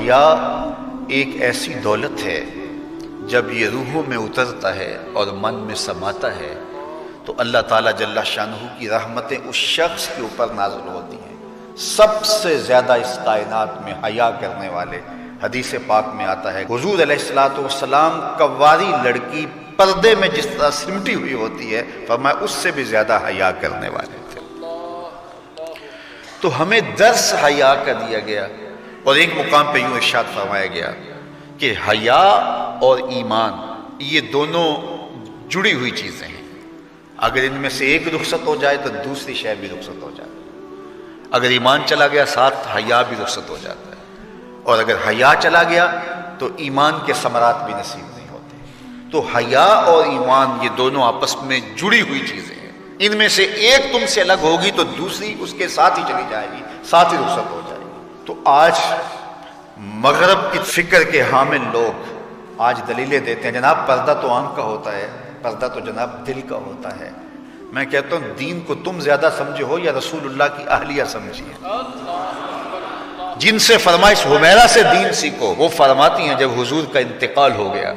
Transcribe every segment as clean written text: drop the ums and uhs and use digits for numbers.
حیا ایک ایسی دولت ہے، جب یہ روحوں میں اترتا ہے اور من میں سماتا ہے تو اللہ تعالیٰ جل شانہ کی رحمتیں اس شخص کے اوپر نازل ہوتی ہیں۔ سب سے زیادہ اس کائنات میں حیا کرنے والے، حدیث پاک میں آتا ہے حضور علیہ الصلوۃ والسلام کواری لڑکی پردے میں جس طرح سمٹی ہوئی ہوتی ہے، فرمایا اس سے بھی زیادہ حیا کرنے والے تھے۔ تو ہمیں درس حیا کا دیا گیا، اور ایک مقام پہ یوں ارشاد فرمایا گیا کہ حیا اور ایمان یہ دونوں جڑی ہوئی چیزیں ہیں، اگر ان میں سے ایک رخصت ہو جائے تو دوسری شے بھی رخصت ہو جائے، اگر ایمان چلا گیا ساتھ حیا بھی رخصت ہو جاتا ہے، اور اگر حیا چلا گیا تو ایمان کے ثمرات بھی نصیب نہیں ہوتے۔ تو حیا اور ایمان یہ دونوں آپس میں جڑی ہوئی چیزیں ہیں، ان میں سے ایک تم سے الگ ہوگی تو دوسری اس کے ساتھ ہی چلی جائے گی، ساتھ ہی رخصت ہو جائے گی۔ تو آج مغرب کی فکر کے حامل لوگ آج دلیلیں دیتے ہیں جناب پردہ تو آنکھ کا ہوتا ہے، پردہ تو جناب دل کا ہوتا ہے۔ میں کہتا ہوں دین کو تم زیادہ سمجھے ہو یا رسول اللہ کی اہلیہ سمجھیے، جن سے فرمائش حمیرہ سے دین سیکھو، وہ فرماتی ہیں جب حضور کا انتقال ہو گیا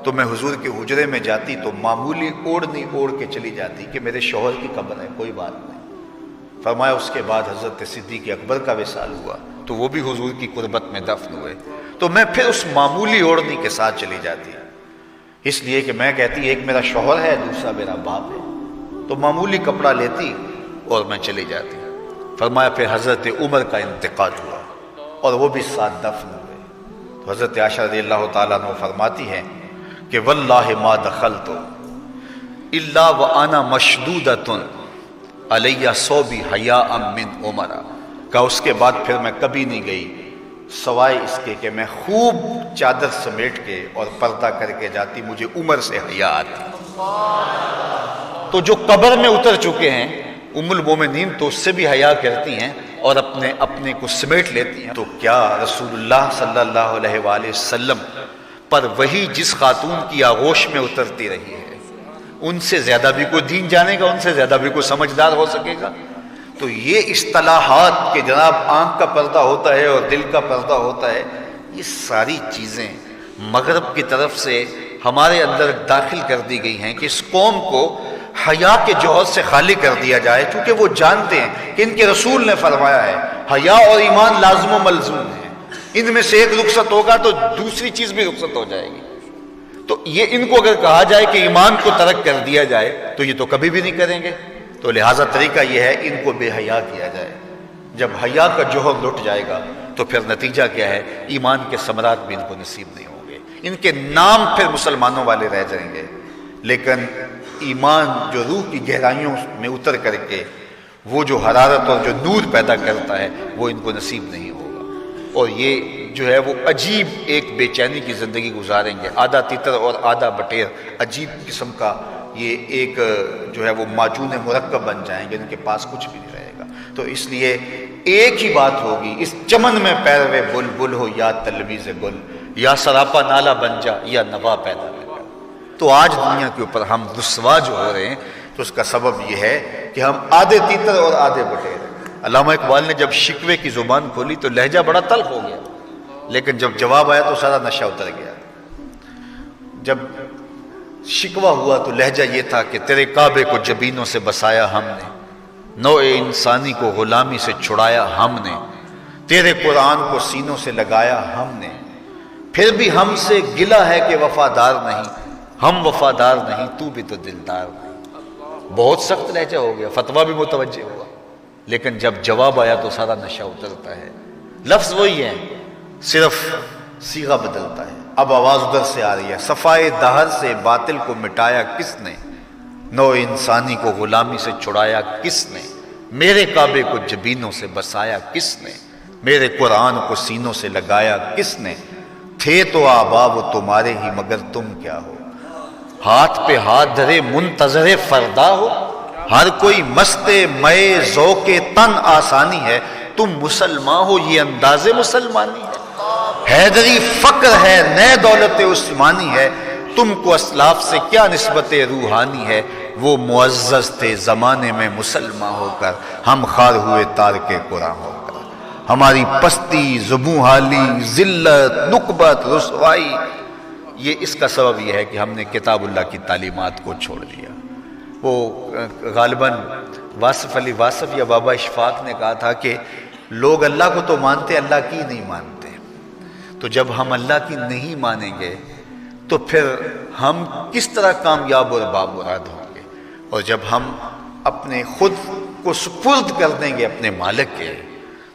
تو میں حضور کے حجرے میں جاتی تو معمولی اوڑھنی اوڑھ کے چلی جاتی کہ میرے شوہر کی قبر ہے، کوئی بات نہیں۔ فرمایا اس کے بعد حضرت صدیق اکبر کا وصال ہوا تو وہ بھی حضور کی قربت میں دفن ہوئے، تو میں پھر اس معمولی اوڑھنی کے ساتھ چلی جاتی، اس لیے کہ میں کہتی ایک میرا شوہر ہے دوسرا میرا باپ ہے، تو معمولی کپڑا لیتی اور میں چلی جاتی۔ فرمایا پھر حضرت عمر کا انتقال ہوا اور وہ بھی ساتھ دفن ہوئے، تو حضرت عائشہ رضی اللہ تعالیٰ عنہ فرماتی ہیں کہ واللہ ما دخلت الا وانا مشدودۃ علی صوبی حیاء من عمر، کہ اس کے بعد پھر میں کبھی نہیں گئی سوائے اس کے کہ میں خوب چادر سمیٹ کے اور پردہ کر کے جاتی، مجھے عمر سے حیا آتی۔ تو جو قبر میں اتر چکے ہیں ام المومنین تو اس سے بھی حیا کرتی ہیں اور اپنے کو سمیٹ لیتی ہیں، تو کیا رسول اللہ صلی اللہ علیہ وآلہ وسلم پر وہی جس خاتون کی آغوش میں اترتی رہی ہے ان سے زیادہ بھی کوئی دین جانے گا، ان سے زیادہ بھی کوئی سمجھدار ہو سکے گا؟ تو یہ اصطلاحات کہ جناب آنکھ کا پردہ ہوتا ہے اور دل کا پردہ ہوتا ہے، یہ ساری چیزیں مغرب کی طرف سے ہمارے اندر داخل کر دی گئی ہیں کہ اس قوم کو حیا کے جوہر سے خالی کر دیا جائے، چونکہ وہ جانتے ہیں کہ ان کے رسول نے فرمایا ہے حیا اور ایمان لازم و ملزوم ہیں، ان میں سے ایک رخصت ہوگا تو دوسری چیز بھی رخصت ہو جائے گی۔ تو یہ ان کو اگر کہا جائے کہ ایمان کو ترک کر دیا جائے تو یہ تو کبھی بھی نہیں کریں گے، تو لہٰذا طریقہ یہ ہے ان کو بے حیا کیا جائے۔ جب حیا کا جوہر لٹ جائے گا تو پھر نتیجہ کیا ہے؟ ایمان کے ثمرات بھی ان کو نصیب نہیں ہوں گے، ان کے نام پھر مسلمانوں والے رہ جائیں گے، لیکن ایمان جو روح کی گہرائیوں میں اتر کر کے وہ جو حرارت اور جو نور پیدا کرتا ہے وہ ان کو نصیب نہیں ہوگا، اور یہ جو ہے وہ عجیب ایک بے چینی کی زندگی گزاریں گے، آدھا تیتر اور آدھا بٹیر، عجیب قسم کا یہ ایک جو ہے وہ معجون مرکب بن جائیں گے، ان کے پاس کچھ بھی نہیں رہے گا۔ تو اس لیے ایک ہی بات ہوگی، اس چمن میں پیروے بلبل ہو یا تلویز گل، یا سراپا نالا بن جا یا نوا پیدا کر۔ تو آج دنیا کے اوپر ہم رسوا جو ہو رہے ہیں تو اس کا سبب یہ ہے کہ ہم آدھے تیتر اور آدھے بٹیر۔ علامہ اقبال نے جب شکوے کی زبان کھولی تو لہجہ بڑا تلخ ہو گیا، لیکن جب جواب آیا تو سارا نشہ اتر گیا۔ جب شکوہ ہوا تو لہجہ یہ تھا کہ تیرے کعبے کو جبینوں سے بسایا ہم نے، نوع انسانی کو غلامی سے چھڑایا ہم نے، تیرے قرآن کو سینوں سے لگایا ہم نے، پھر بھی ہم سے گلہ ہے کہ وفادار نہیں، ہم وفادار نہیں تو بھی تو دلدار نہیں۔ بہت سخت لہجہ ہو گیا، فتویٰ بھی متوجہ ہوا، لیکن جب جواب آیا تو سارا نشہ اترتا ہے۔ لفظ وہی ہے، صرف صیغہ بدلتا ہے۔ اب آواز ادھر سے آ رہی ہے، صفائے دہر سے باطل کو مٹایا کس نے، نوع انسانی کو غلامی سے چھڑایا کس نے، میرے کعبے کو جبینوں سے بسایا کس نے، میرے قرآن کو سینوں سے لگایا کس نے، تھے تو آبا وہ تمہارے ہی مگر تم کیا ہو، ہاتھ پہ ہاتھ دھرے منتظر فردا ہو، ہر کوئی مست مئے ذوق تن آسانی ہے، تم مسلمان ہو یہ انداز مسلمانی ہے، حیدری فقر ہے نئے دولت عثمانی ہے، تم کو اسلاف سے کیا نسبت روحانی ہے، وہ معزز تھے زمانے میں مسلمان ہو کر، ہم خار ہوئے تار کے قرآن ہو کر، ہماری پستی، زبوں حالی، ذلت، نکبت، رسوائی، یہ اس کا سبب یہ ہے کہ ہم نے کتاب اللہ کی تعلیمات کو چھوڑ دیا۔ وہ غالباً واصف علی واصف یا بابا اشفاق نے کہا تھا کہ لوگ اللہ کو تو مانتے، اللہ کی نہیں مانتے۔ تو جب ہم اللہ کی نہیں مانیں گے تو پھر ہم کس طرح کامیاب اور بامراد ہوں گے؟ اور جب ہم اپنے خود کو سپرد کر دیں گے اپنے مالک کے،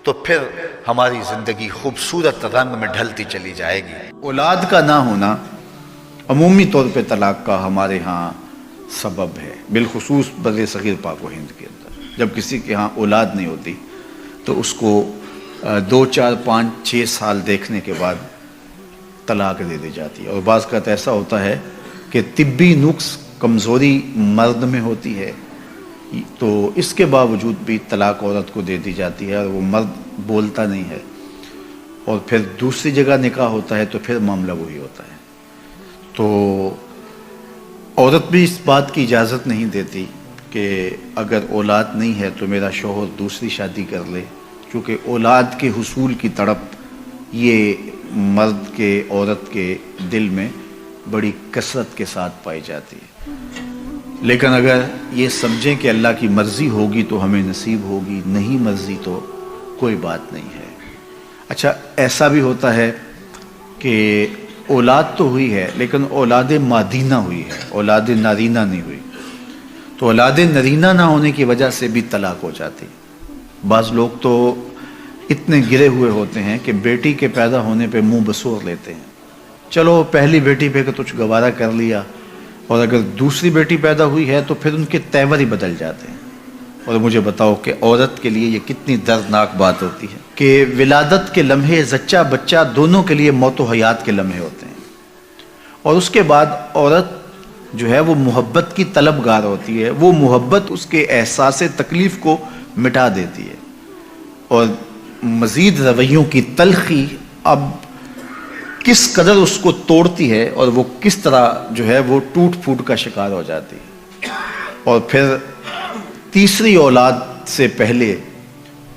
تو پھر ہماری زندگی خوبصورت رنگ میں ڈھلتی چلی جائے گی۔ اولاد کا نہ ہونا عمومی طور پہ طلاق کا ہمارے ہاں سبب ہے، بالخصوص بر صغیر پاک و ہند کے اندر۔ جب کسی کے ہاں اولاد نہیں ہوتی تو اس کو 2 4 5 6 سال دیکھنے کے بعد طلاق دے دی جاتی ہے۔ اور بعض کا ایسا ہوتا ہے کہ طبی نقص، کمزوری مرد میں ہوتی ہے، تو اس کے باوجود بھی طلاق عورت کو دے دی جاتی ہے اور وہ مرد بولتا نہیں ہے، اور پھر دوسری جگہ نکاح ہوتا ہے تو پھر معاملہ وہی ہوتا ہے۔ تو عورت بھی اس بات کی اجازت نہیں دیتی کہ اگر اولاد نہیں ہے تو میرا شوہر دوسری شادی کر لے، کیونکہ اولاد کے حصول کی تڑپ یہ مرد کے عورت کے دل میں بڑی کثرت کے ساتھ پائی جاتی ہے۔ لیکن اگر یہ سمجھیں کہ اللہ کی مرضی ہوگی تو ہمیں نصیب ہوگی، نہیں مرضی تو کوئی بات نہیں ہے۔ اچھا، ایسا بھی ہوتا ہے کہ اولاد تو ہوئی ہے لیکن اولاد مادینہ ہوئی ہے، اولاد نارینہ نہیں ہوئی، تو اولاد نرینہ نہ ہونے کی وجہ سے بھی طلاق ہو جاتی۔ بعض لوگ تو اتنے گرے ہوئے ہوتے ہیں کہ بیٹی کے پیدا ہونے پہ منہ بسور لیتے ہیں، چلو پہلی بیٹی پہ کچھ گوارا کر لیا، اور اگر دوسری بیٹی پیدا ہوئی ہے تو پھر ان کے تیور ہی بدل جاتے ہیں۔ اور مجھے بتاؤ کہ عورت کے لیے یہ کتنی دردناک بات ہوتی ہے کہ ولادت کے لمحے زچہ بچہ دونوں کے لیے موت و حیات کے لمحے ہوتے ہیں، اور اس کے بعد عورت جو ہے وہ محبت کی طلبگار ہوتی ہے، وہ محبت اس کے احساس تکلیف کو مٹا دیتی ہے، اور مزید رویوں کی تلخی اب کس قدر اس کو توڑتی ہے، اور وہ کس طرح جو ہے وہ ٹوٹ پھوٹ کا شکار ہو جاتی ہے۔ اور پھر تیسری اولاد سے پہلے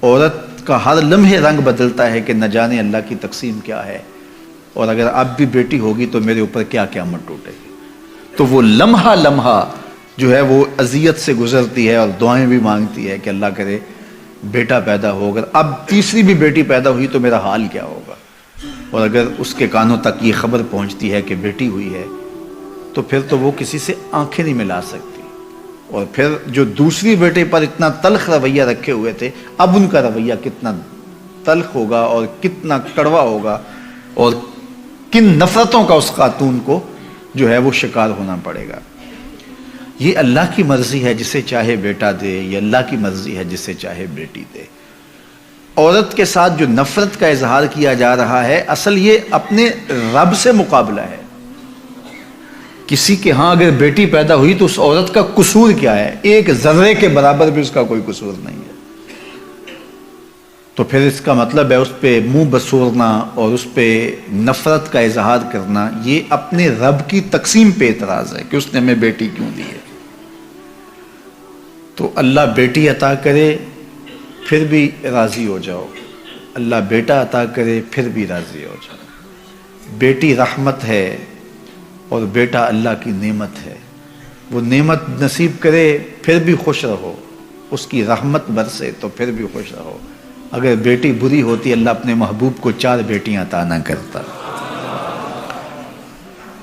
عورت کا ہر لمحے رنگ بدلتا ہے کہ نہ جانے اللہ کی تقسیم کیا ہے، اور اگر اب بھی بیٹی ہوگی تو میرے اوپر کیا قیامت ٹوٹے گی۔ تو وہ لمحہ لمحہ جو ہے وہ اذیت سے گزرتی ہے اور دعائیں بھی مانگتی ہے کہ اللہ کرے بیٹا پیدا ہو، اگر اب تیسری بھی بیٹی پیدا ہوئی تو میرا حال کیا ہوگا۔ اور اگر اس کے کانوں تک یہ خبر پہنچتی ہے کہ بیٹی ہوئی ہے تو پھر تو وہ کسی سے آنکھیں نہیں ملا سکتی، اور پھر جو دوسری بیٹے پر اتنا تلخ رویہ رکھے ہوئے تھے، اب ان کا رویہ کتنا تلخ ہوگا اور کتنا کڑوا ہوگا، اور کن نفرتوں کا اس خاتون کو جو ہے وہ شکار ہونا پڑے گا۔ یہ اللہ کی مرضی ہے، جسے چاہے بیٹا دے، یہ اللہ کی مرضی ہے جسے چاہے بیٹی دے۔ عورت کے ساتھ جو نفرت کا اظہار کیا جا رہا ہے، اصل یہ اپنے رب سے مقابلہ ہے۔ کسی کے ہاں اگر بیٹی پیدا ہوئی تو اس عورت کا قصور کیا ہے؟ ایک ذرے کے برابر بھی اس کا کوئی قصور نہیں ہے۔ تو پھر اس کا مطلب ہے اس پہ منہ بسورنا اور اس پہ نفرت کا اظہار کرنا، یہ اپنے رب کی تقسیم پہ اعتراض ہے کہ اس نے ہمیں بیٹی کیوں دی ہے۔ تو اللہ بیٹی عطا کرے پھر بھی راضی ہو جاؤ، اللہ بیٹا عطا کرے پھر بھی راضی ہو جاؤ۔ بیٹی رحمت ہے اور بیٹا اللہ کی نعمت ہے، وہ نعمت نصیب کرے پھر بھی خوش رہو، اس کی رحمت برسے تو پھر بھی خوش رہو۔ اگر بیٹی بری ہوتی اللہ اپنے محبوب کو 4 بیٹیاں عطا نہ کرتا۔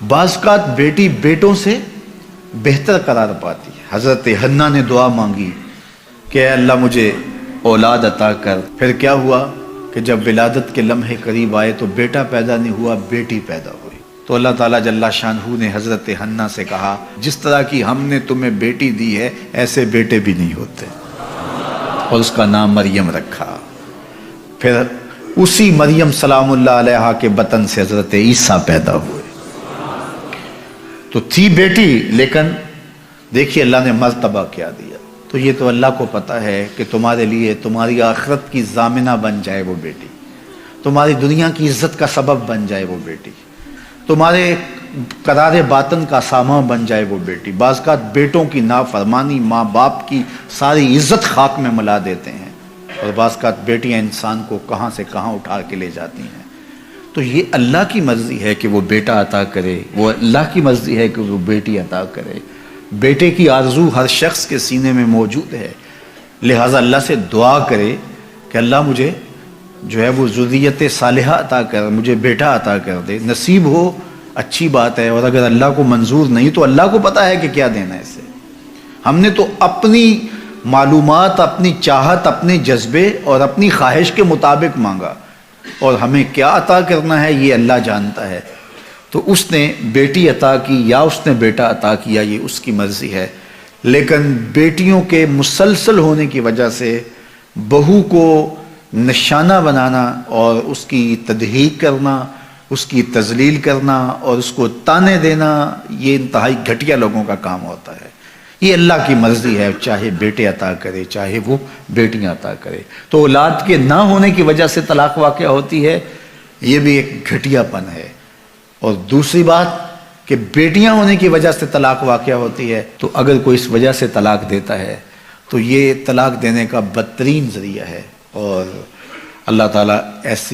بعض اوقات بیٹی بیٹوں سے بہتر قرار پاتی ہے۔ حضرت حنہ نے دعا مانگی کہ اے اللہ مجھے اولاد عطا کر، پھر کیا ہوا کہ جب ولادت کے لمحے قریب آئے تو بیٹا پیدا نہیں ہوا، بیٹی پیدا ہوئی۔ تو اللہ تعالیٰ جل شانہ نے حضرت حنہ سے کہا جس طرح کی ہم نے تمہیں بیٹی دی ہے ایسے بیٹے بھی نہیں ہوتے، اور اس کا نام مریم رکھا۔ پھر اسی مریم سلام اللہ علیہا کے بطن سے حضرت عیسیٰ پیدا ہوئے۔ تو تھی بیٹی، لیکن دیکھیے اللہ نے مرتبہ کیا دیا۔ تو یہ تو اللہ کو پتا ہے کہ تمہارے لیے تمہاری آخرت کی ضامنہ بن جائے وہ بیٹی، تمہاری دنیا کی عزت کا سبب بن جائے وہ بیٹی، تمہارے قرار باطن کا سامان بن جائے وہ بیٹی۔ بعض اوقات بیٹوں کی نافرمانی ماں باپ کی ساری عزت خاک میں ملا دیتے ہیں، اور بعض کا بیٹیاں انسان کو کہاں سے کہاں اٹھا کے لے جاتی ہیں. تو یہ اللہ کی مرضی ہے کہ وہ بیٹا عطا کرے، وہ اللہ کی مرضی ہے کہ وہ بیٹی عطا کرے. بیٹے کی آرزو ہر شخص کے سینے میں موجود ہے، لہٰذا اللہ سے دعا کرے کہ اللہ مجھے جو ہے وہ ذریت صالحہ عطا کر، مجھے بیٹا عطا کر دے. نصیب ہو اچھی بات ہے، اور اگر اللہ کو منظور نہیں تو اللہ کو پتہ ہے کہ کیا دینا ہے اسے. ہم نے تو اپنی معلومات، اپنی چاہت، اپنے جذبے اور اپنی خواہش کے مطابق مانگا، اور ہمیں کیا عطا کرنا ہے یہ اللہ جانتا ہے. تو اس نے بیٹی عطا کی یا اس نے بیٹا عطا کیا یہ اس کی مرضی ہے. لیکن بیٹیوں کے مسلسل ہونے کی وجہ سے بہو کو نشانہ بنانا اور اس کی تضحیک کرنا، اس کی تذلیل کرنا اور اس کو تانے دینا، یہ انتہائی گھٹیا لوگوں کا کام ہوتا ہے. یہ اللہ کی مرضی ہے، چاہے بیٹے عطا کرے چاہے وہ بیٹیاں عطا کرے. تو اولاد کے نہ ہونے کی وجہ سے طلاق واقع ہوتی ہے، یہ بھی ایک گھٹیا پن ہے. اور دوسری بات کہ بیٹیاں ہونے کی وجہ سے طلاق واقع ہوتی ہے، تو اگر کوئی اس وجہ سے طلاق دیتا ہے تو یہ طلاق دینے کا بدترین ذریعہ ہے. اور اللہ تعالیٰ ایسی